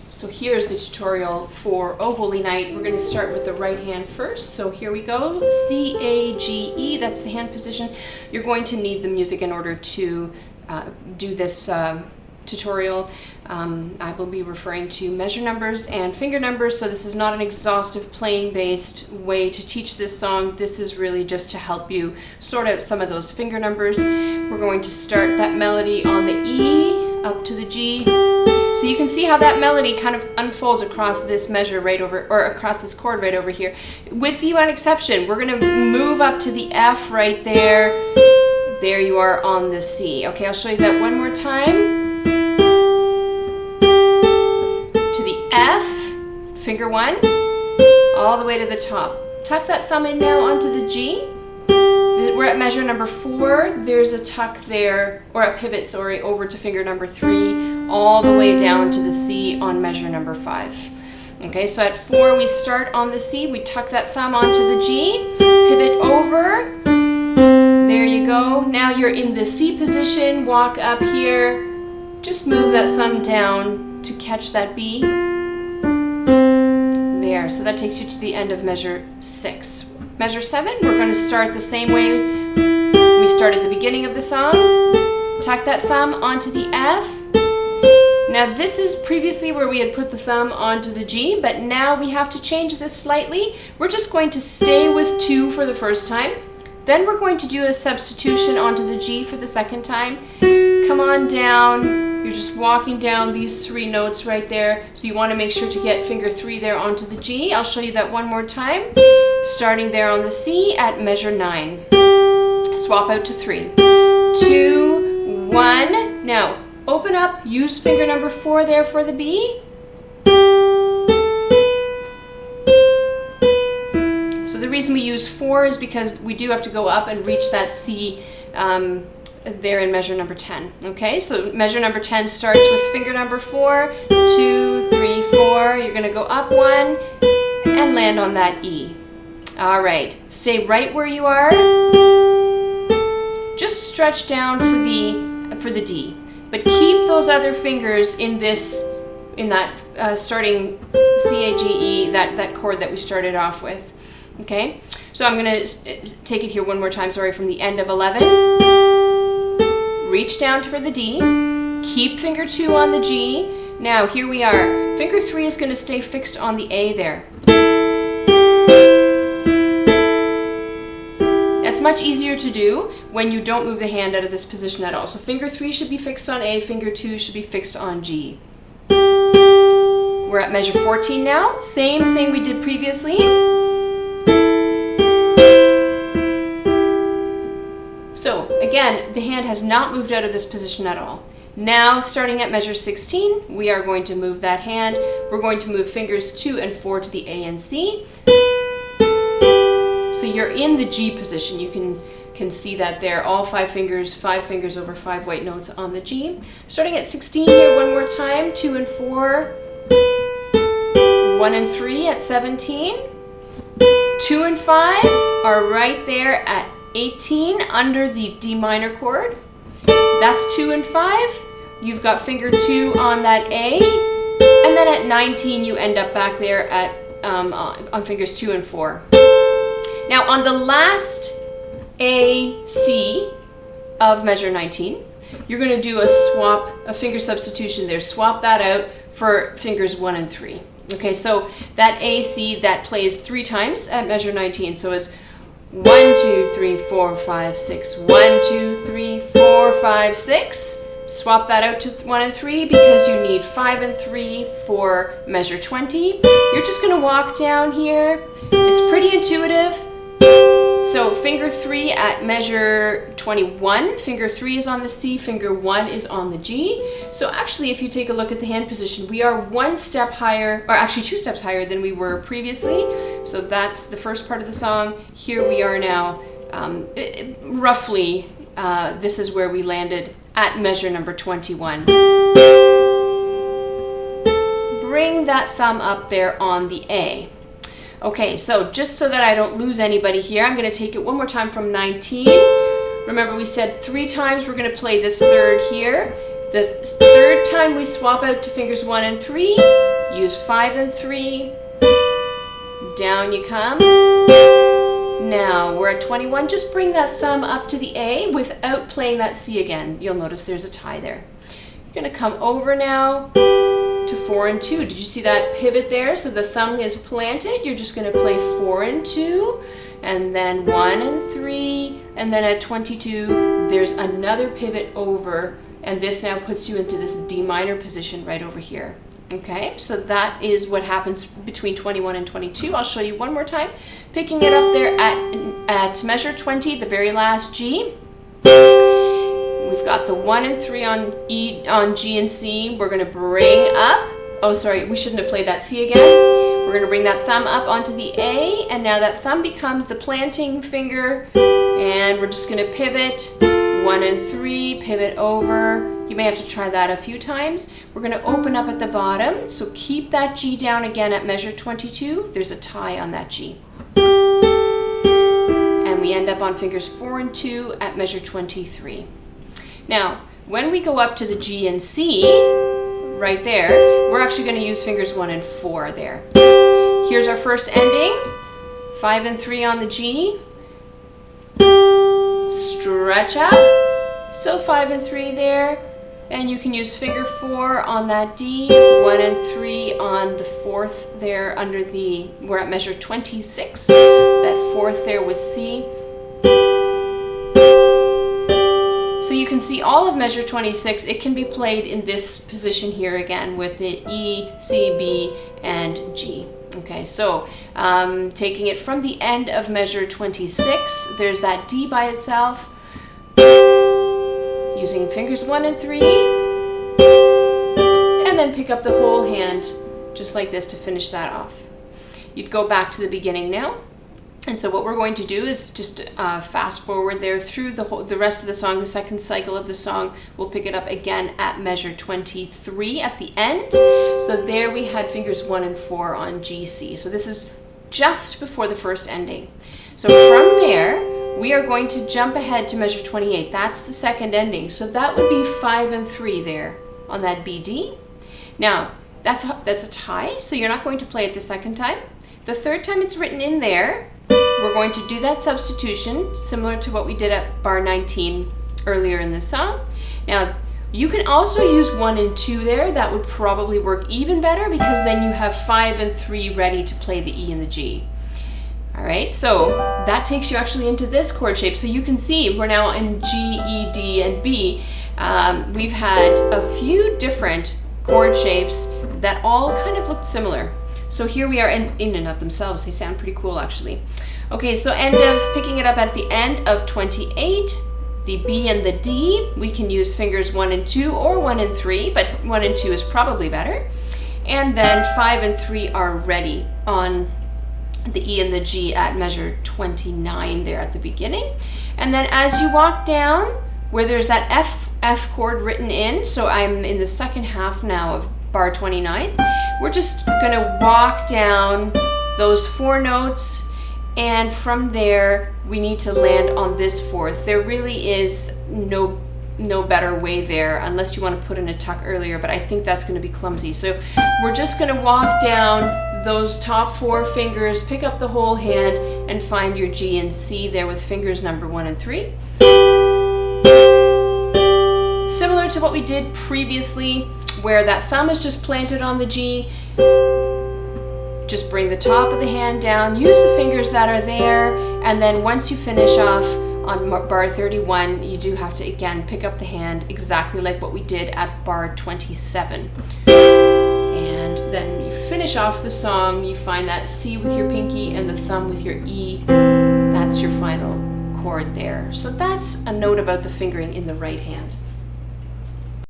So here's the tutorial for Oh Holy Night. We're going to start with the right hand first. So here we go. C, A, G, E. That's the hand position. You're going to need the music in order to do this tutorial. I will be referring to measure numbers and finger numbers, so this is not an exhaustive playing based way to teach this song. This is really just to help you sort out some of those finger numbers. We're going to start that melody on the E up to the G. So you can see how that melody kind of unfolds across this measure right over, or across this chord right over here. With the one exception, we're going to move up to the F right there. There you are on the C. Okay, I'll show you that one more time. To the F, finger 1, all the way to the top. Tuck that thumb in now onto the G. We're at measure number 4. There's a tuck there, or a pivot, sorry, over to finger number 3, all the way down to the C on measure number 5. Okay, so at 4 we start on the C, we tuck that thumb onto the G, pivot over, there you go. Now you're in the C position, walk up here, just move that thumb down to catch that B. There, so that takes you to the end of measure 6. Measure 7, we're going to start the same way we started the beginning of the song. Tuck that thumb onto the F. Now this is previously where we had put the thumb onto the G, but now we have to change this slightly. We're just going to stay with 2 for the first time. Then we're going to do a substitution onto the G for the second time. Come on down. You're just walking down these 3 notes right there. So you want to make sure to get finger 3 there onto the G. I'll show you that one more time. Starting there on the C at measure 9. Swap out to 3. 2, 1. Now open up, use finger number 4 there for the B. So the reason we use 4 is because we do have to go up and reach that C there in measure number 10. Okay, so measure number 10 starts with finger number 4, 2, 3, 4. You're going to go up 1 and land on that E. All right, stay right where you are. Just stretch down for the D, but keep those other fingers in that starting C, A, G, E, that chord that we started off with. Okay, so I'm going to take it here one more time, sorry, from the end of 11. Reach down for the D, keep finger 2 on the G. Now here we are. Finger 3 is going to stay fixed on the A there. That's much easier to do when you don't move the hand out of this position at all. So finger 3 should be fixed on A, finger 2 should be fixed on G. We're at measure 14 now. Same thing we did previously. So again, the hand has not moved out of this position at all. Now, starting at measure 16, we are going to move that hand. We're going to move fingers 2 and 4 to the A and C. So you're in the G position. You can see that there. All 5 fingers over 5 white notes on the G. Starting at 16 here, one more time. 2 and 4. 1 and 3 at 17. 2 and 5 are right there at 18 under the D minor chord. That's 2 and 5. You've got finger 2 on that A, and then at 19 you end up back there at on fingers 2 and 4. Now on the last A, C of measure 19, you're going to do a finger substitution there. Swap that out for fingers 1 and 3. Okay, so that A, C, that plays 3 times at measure 19. So it's 1, 2, 3, 4, 5, 6. 1, 2, 3, 4, 5, 6. Swap that out to 1 and 3 because you need 5 and 3 for measure 20. You're just going to walk down here. It's pretty intuitive. So finger 3 at measure 21, finger 3 is on the C, finger 1 is on the G. So actually, if you take a look at the hand position, we are 1 step higher, or actually 2 steps higher than we were previously. So that's the first part of the song. Here we are now, roughly, this is where we landed at measure number 21. Bring that thumb up there on the A. Okay, so just so that I don't lose anybody here, I'm going to take it one more time from 19. Remember, we said 3 times we're going to play this third here. The third time we swap out to fingers 1 and 3. use 5 and 3, down you come. Now we're at 21, just bring that thumb up to the A without playing that C again. You'll notice there's a tie there. You're going to come over now to 4 and 2. Did you see that pivot there? So the thumb is planted. You're just going to play 4 and 2, and then 1 and 3, and then at 22 there's another pivot over, and this now puts you into this D minor position right over here. Okay, so that is what happens between 21 and 22. I'll show you one more time. Picking it up there at measure 20, the very last G. We've got the 1 and 3 on G and C. We're going to bring up, oh sorry, we shouldn't have played that C again. We're going to bring that thumb up onto the A, and now that thumb becomes the planting finger, and we're just going to pivot, 1 and 3, pivot over. You may have to try that a few times. We're going to open up at the bottom, so keep that G down again at measure 22. There's a tie on that G. And we end up on fingers 4 and 2 at measure 23. Now, when we go up to the G and C, right there, we're actually going to use fingers 1 and 4 there. Here's our first ending, 5 and 3 on the G, stretch up, still 5 and 3 there, and you can use finger 4 on that D, 1 and 3 on the 4th there under the, we're at measure 26, that 4th there with C. So you can see all of measure 26, it can be played in this position here again with the E, C, B, and G. Okay, so taking it from the end of measure 26, there's that D by itself, using fingers 1 and 3, and then pick up the whole hand just like this to finish that off. You'd go back to the beginning now. And so what we're going to do is just fast forward there through the rest of the song, the second cycle of the song. We'll pick it up again at measure 23 at the end. So there we had fingers 1 and 4 on G, C. So this is just before the first ending. So from there, we are going to jump ahead to measure 28. That's the second ending. So that would be 5 and 3 there on that B, D. Now, that's a tie, so you're not going to play it the second time. The third time it's written in there, we're going to do that substitution similar to what we did at bar 19 earlier in the song. Now, you can also use 1 and 2 there. That would probably work even better because then you have 5 and 3 ready to play the E and the G. All right, so that takes you actually into this chord shape. So you can see we're now in G, E, D, and B. We've had a few different chord shapes that all kind of look similar. So here we are in and of themselves. They sound pretty cool actually. Okay, so picking it up at the end of 28, the B and the D, we can use fingers 1 and 2 or 1 and 3, but 1 and 2 is probably better. And then 5 and 3 are ready on the E and the G at measure 29 there at the beginning. And then as you walk down where there's that F chord written in, so I'm in the second half now of bar 29, we're just gonna walk down those 4 notes, and from there we need to land on this 4th. There really is no better way there unless you want to put in a tuck earlier, but I think that's going to be clumsy. So we're just going to walk down those top 4 fingers, pick up the whole hand, and find your G and C there with fingers number 1 and 3. Similar to what we did previously, where that thumb is just planted on the G, just bring the top of the hand down, use the fingers that are there, and then once you finish off on bar 31, you do have to again pick up the hand exactly like what we did at bar 27. And then you finish off the song, you find that C with your pinky and the thumb with your E. That's your final chord there. So that's a note about the fingering in the right hand.